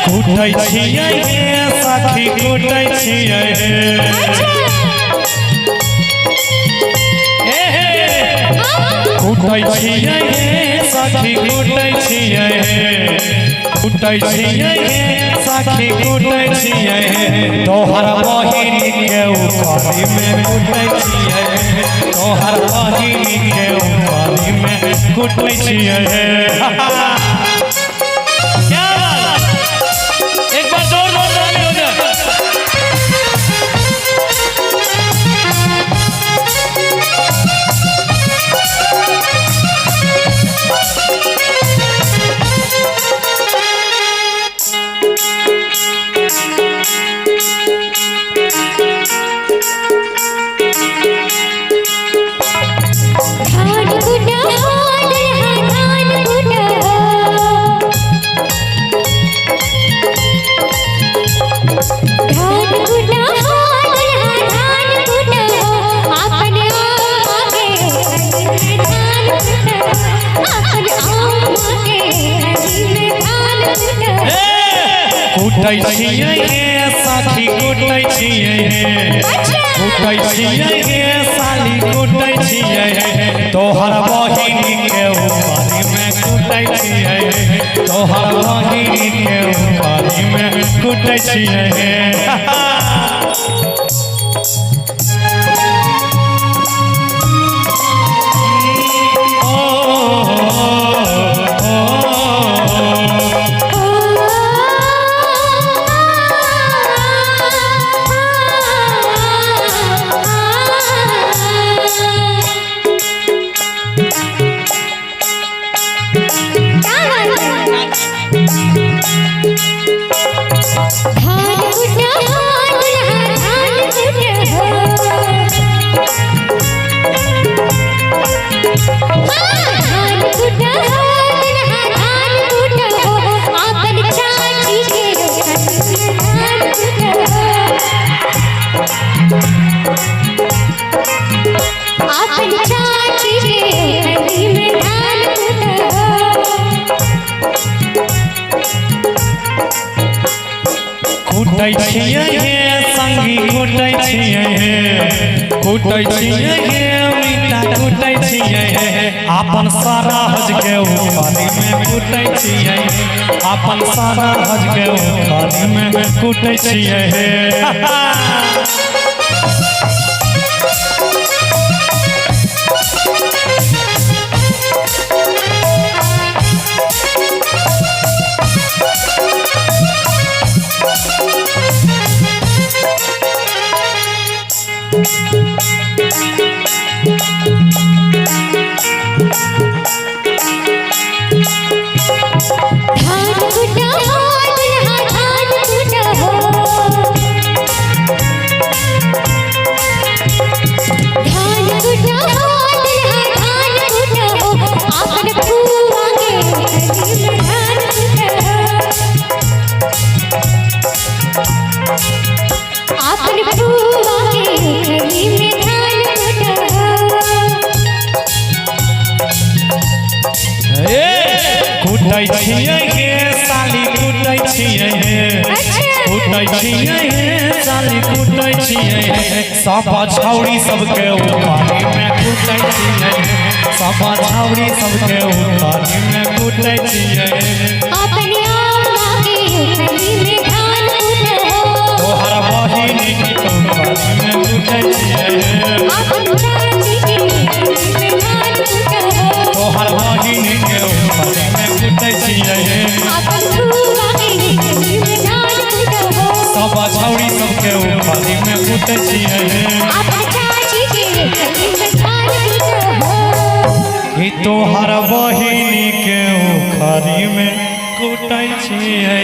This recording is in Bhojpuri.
कुटै छियै साथी कुटै छियै कुटै छियै साथी कुटै छियै कुटै छियै साथी कुटै छियै तोहर बहिन के उपाधि में कुटै छियै तोहर बहिन के उपाधि में कुटै छियै कुटै छियै साथी कुटै छियै कुटै छियै साली कुटै छियै तोहर बहिन के उपाधि में कुटै छियै तोहर बहिन के उपाधि में कुटै छियै कुटै छियै संगी कुटै छियै कुटै छियै मीठा कुटै छियै अपन सारा हज के उपाधि में कुटै छियै अपन सारा हज के उपाधि में कुटै छियै कुटै छियै साली कुटै छियै कुटै छियै साली कुटै छियै सब छौरी सबके उपाधि में कुटै छियै सब छौरी सबके उपाधि में कुटै छियै तोहर बहिन के उपाधि में कुटै छियै तोहर बहिन के कूटै छियै ई तोहर बहिनी के उखरी में कूटै छियै